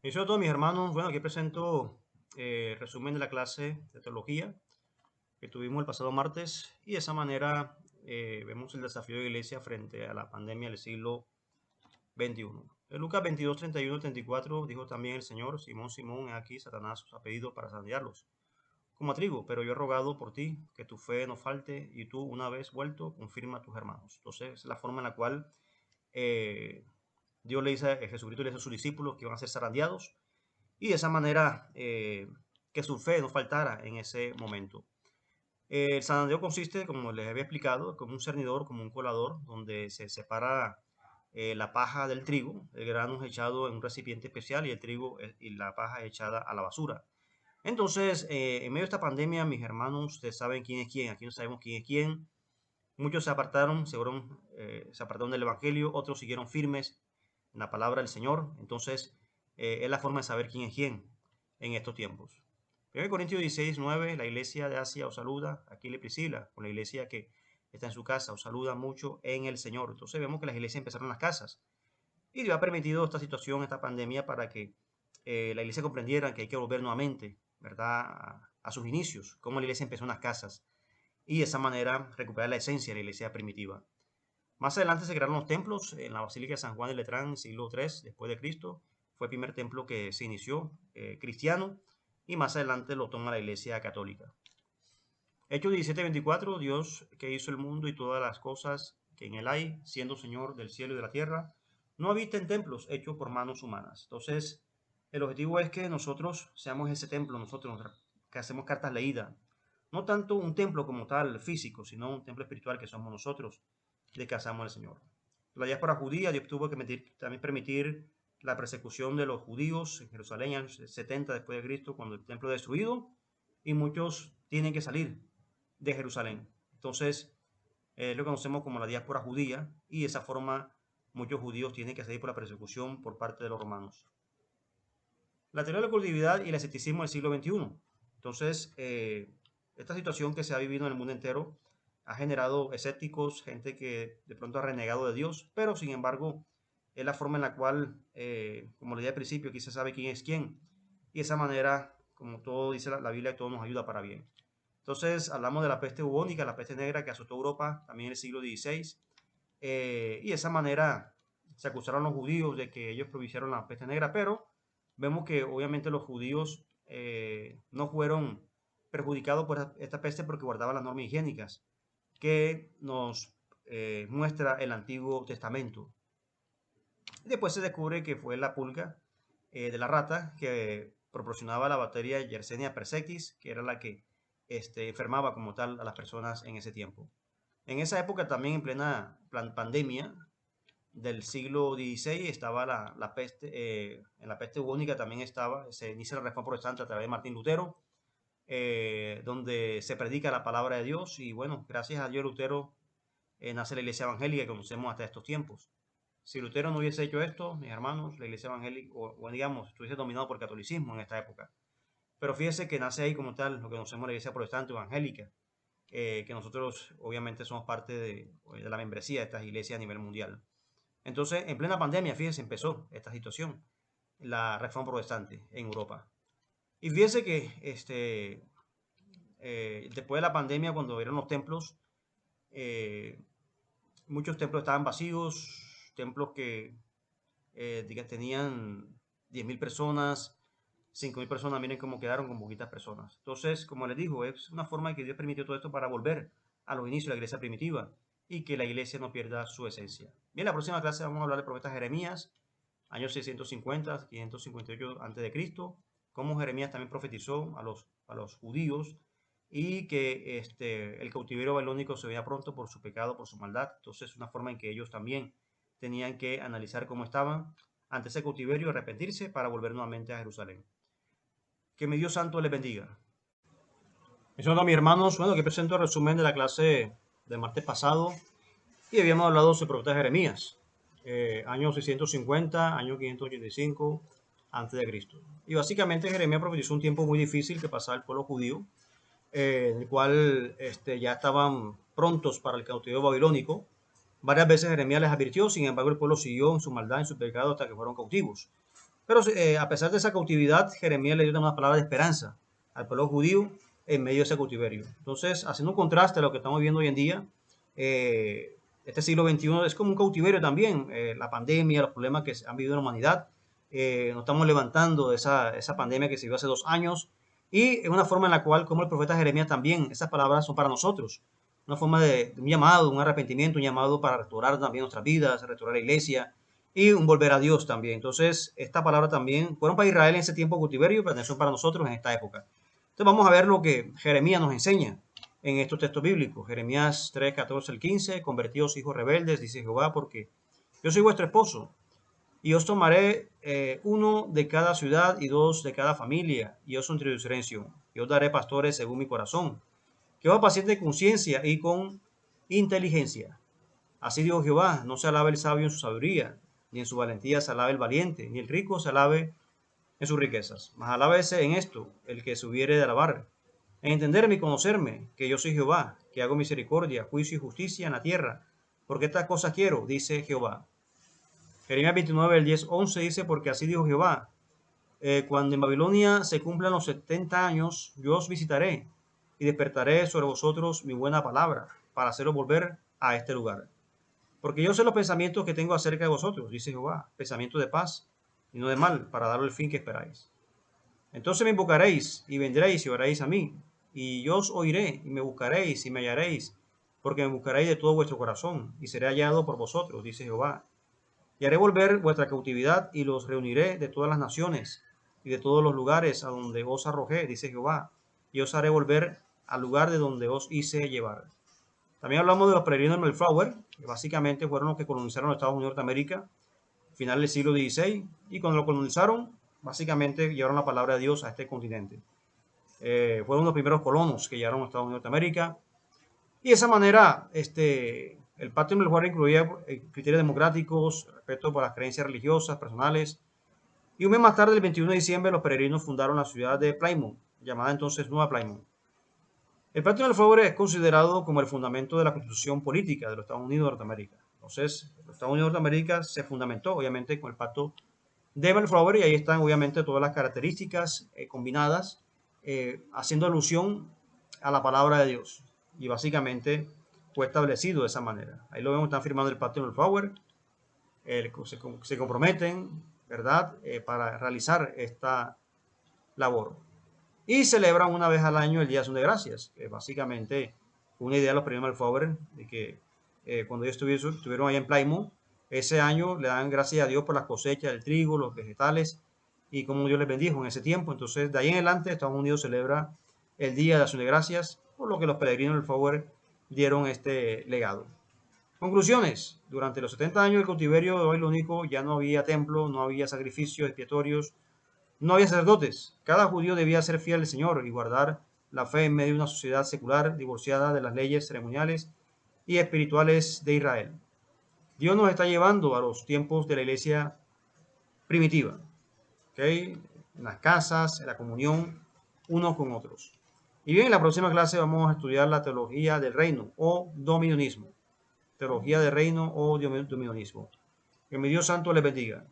Y sobre todo, mis hermanos, bueno, aquí presento resumen de la clase de teología que tuvimos el pasado martes y de esa manera vemos el desafío de la iglesia frente a la pandemia del siglo XXI. En Lucas 22, 31, 34 dijo también el Señor: Simón, Simón, he aquí Satanás os ha pedido para zarandearlos como a trigo, pero yo he rogado por ti que tu fe no falte y tú, una vez vuelto, confirma a tus hermanos. Entonces, es la forma en la cual eh, Dios le dice, Jesucristo le dice a sus discípulos que iban a ser zarandeados y de esa manera que su fe no faltara en ese momento. El zarandeo consiste, como les había explicado, como un cernidor, como un colador, donde se separa la paja del trigo, el grano es echado en un recipiente especial y el trigo y la paja es echada a la basura. Entonces, en medio de esta pandemia, mis hermanos, ustedes saben quién es quién, aquí no sabemos quién es quién. Muchos se apartaron, se apartaron del Evangelio, otros siguieron firmes en la palabra del Señor. Entonces, es la forma de saber quién es quién en estos tiempos. 1 Corintios 16, 9, la iglesia de Asia os saluda, Aquila y Priscila, con la iglesia que está en su casa, os saluda mucho en el Señor. Entonces vemos que las iglesias empezaron en las casas. Y Dios ha permitido esta situación, esta pandemia, para que la iglesia comprendiera que hay que volver nuevamente, ¿verdad?, a sus inicios, cómo la iglesia empezó en las casas y de esa manera recuperar la esencia de la iglesia primitiva. Más adelante se crearon los templos en la Basílica de San Juan de Letrán, siglo III después de Cristo. Fue el primer templo que se inició cristiano y más adelante lo toma la iglesia católica. Hechos 17:24, Dios que hizo el mundo y todas las cosas que en él hay, siendo Señor del cielo y de la tierra, no habita en templos hechos por manos humanas. Entonces, el objetivo es que nosotros seamos ese templo, nosotros que hacemos cartas leídas. No tanto un templo como tal físico, sino un templo espiritual que somos nosotros, de que hacemos al Señor. La diáspora judía, Dios tuvo que también permitir la persecución de los judíos en Jerusalén en 70 después de Cristo, cuando el templo es destruido, y muchos tienen que salir de Jerusalén. Entonces, lo conocemos como la diáspora judía y de esa forma muchos judíos tienen que salir por la persecución por parte de los romanos. La teoría de la colectividad y el escepticismo del siglo XXI. Entonces, esta situación que se ha vivido en el mundo entero ha generado escépticos, gente que de pronto ha renegado de Dios, pero sin embargo es la forma en la cual, como le dije al principio, aquí se sabe quién es quién. Y de esa manera, como todo dice la Biblia, todo nos ayuda para bien. Entonces hablamos de la peste bubónica, la peste negra que azotó Europa también en el siglo XVI. Y de esa manera se acusaron a los judíos de que ellos propiciaron la peste negra, pero vemos que obviamente los judíos no fueron perjudicados por esta peste porque guardaban las normas higiénicas que nos muestra el Antiguo Testamento. Y después se descubre que fue la pulga de la rata que proporcionaba la bacteria Yersinia pestis, que era la que enfermaba como tal a las personas en ese tiempo. En esa época también en plena pandemia del siglo XVI estaba la peste, en la peste bubónica también estaba, se inicia la reforma protestante a través de Martín Lutero, donde se predica la palabra de Dios y bueno, gracias a Dios Lutero nace la iglesia evangélica que conocemos hasta estos tiempos. Si Lutero no hubiese hecho esto, mis hermanos, la iglesia evangélica, o digamos, estuviese dominado por el catolicismo en esta época. Pero fíjese que nace ahí como tal lo que conocemos la iglesia protestante evangélica, que nosotros obviamente somos parte de la membresía de estas iglesias a nivel mundial. Entonces, en plena pandemia, fíjese, empezó esta situación, la reforma protestante en Europa. Y fíjese que después de la pandemia, cuando vieron los templos, eh, muchos templos estaban vacíos, templos que tenían 10.000 personas, 5.000 personas, miren cómo quedaron con poquitas personas. Entonces, como les digo, es una forma de que Dios permitió todo esto para volver a los inicios de la iglesia primitiva y que la iglesia no pierda su esencia. Bien, la próxima clase vamos a hablar del profeta Jeremías, años 650, 558 a.C., cómo Jeremías también profetizó a los judíos y que el cautiverio babilónico se veía pronto por su pecado, por su maldad. Entonces, una forma en que ellos también tenían que analizar cómo estaban ante ese cautiverio y arrepentirse para volver nuevamente a Jerusalén. Que mi Dios santo les bendiga. Eso es, mis hermanos. Bueno, aquí presento el resumen de la clase del martes pasado y habíamos hablado sobre el profeta Jeremías, año 650, año 585 antes de Cristo. Y básicamente Jeremías profetizó un tiempo muy difícil que pasaba el pueblo judío, en el cual ya estaban prontos para el cautiverio babilónico. Varias veces Jeremías les advirtió, sin embargo el pueblo siguió en su maldad, en su pecado hasta que fueron cautivos. Pero a pesar de esa cautividad, Jeremías le dio una palabra de esperanza al pueblo judío en medio de ese cautiverio. Entonces, haciendo un contraste a lo que estamos viendo hoy en día, este siglo XXI es como un cautiverio también. La pandemia, los problemas que han vivido en la humanidad, nos estamos levantando de esa pandemia que se dio hace 2 años, y es una forma en la cual, como el profeta Jeremías también, esas palabras son para nosotros. Una forma de un llamado, un arrepentimiento, un llamado para restaurar también nuestras vidas, restaurar la iglesia y un volver a Dios también. Entonces, esta palabra también fueron para Israel en ese tiempo cautiverio, pero son para nosotros en esta época. Entonces, vamos a ver lo que Jeremías nos enseña en estos textos bíblicos. Jeremías 3, 14 al 15, convertidos hijos rebeldes, dice Jehová, porque yo soy vuestro esposo, y os tomaré uno de cada ciudad y dos de cada familia, y os introduciré en Sion, y os daré pastores según mi corazón, que os paciente con ciencia y con inteligencia. Así dijo Jehová, no se alabe el sabio en su sabiduría, ni en su valentía se alabe el valiente, ni el rico se alabe en sus riquezas. Mas alábese en esto el que se hubiere de alabar, en entenderme y conocerme, que yo soy Jehová, que hago misericordia, juicio y justicia en la tierra, porque estas cosas quiero, dice Jehová. Jeremías 29, el 10, 11 dice, porque así dijo Jehová, cuando en Babilonia se cumplan los 70 años, yo os visitaré y despertaré sobre vosotros mi buena palabra, para haceros volver a este lugar. Porque yo sé los pensamientos que tengo acerca de vosotros, dice Jehová, pensamientos de paz y no de mal, para daros el fin que esperáis. Entonces me invocaréis y vendréis y oraréis a mí, y yo os oiré y me buscaréis y me hallaréis, porque me buscaréis de todo vuestro corazón, y seré hallado por vosotros, dice Jehová. Y haré volver vuestra cautividad y los reuniré de todas las naciones y de todos los lugares a donde os arrojé, dice Jehová, y os haré volver al lugar de donde os hice llevar. También hablamos de los peregrinos de Mayflower, que básicamente fueron los que colonizaron los Estados Unidos de América a finales del siglo XVI, y cuando lo colonizaron, básicamente llevaron la palabra de Dios a este continente. Fueron los primeros colonos que llegaron a los Estados Unidos de América, y de esa manera el Pacto de Mayflower incluía criterios democráticos, respeto por las creencias religiosas, personales, y un mes más tarde, el 21 de diciembre, los peregrinos fundaron la ciudad de Plymouth, llamada entonces Nueva Plymouth. El Pacto de Mayflower es considerado como el fundamento de la constitución política de los Estados Unidos de Norteamérica. Entonces, los Estados Unidos de Norteamérica se fundamentó, obviamente, con el Pacto de Mayflower, y ahí están, obviamente, todas las características combinadas, haciendo alusión a la palabra de Dios. Y básicamente fue establecido de esa manera. Ahí lo vemos, están firmando el Pacto de Mayflower, se comprometen, ¿verdad?, para realizar esta labor. Y celebran una vez al año el Día de Acción de Gracias, que básicamente una idea de los premios Mayflower, de que cuando ellos estuvieron allá en Plymouth, ese año le dan gracias a Dios por las cosechas del trigo, los vegetales, y cómo Dios les bendijo en ese tiempo. Entonces, de ahí en adelante, Estados Unidos celebra el Día de Acción de Gracias, por lo que los peregrinos del Mayflower dieron este legado. Conclusiones. Durante los 70 años del cautiverio de Babilónico ya no había templo, no había sacrificios expiatorios, no había sacerdotes. Cada judío debía ser fiel al Señor y guardar la fe en medio de una sociedad secular divorciada de las leyes ceremoniales y espirituales de Israel. Dios nos está llevando a los tiempos de la iglesia primitiva, ¿okay? En las casas, en la comunión, unos con otros. Y bien, en la próxima clase vamos a estudiar la teología del reino o dominionismo. Teología del reino o dominionismo. Que mi Dios santo les bendiga.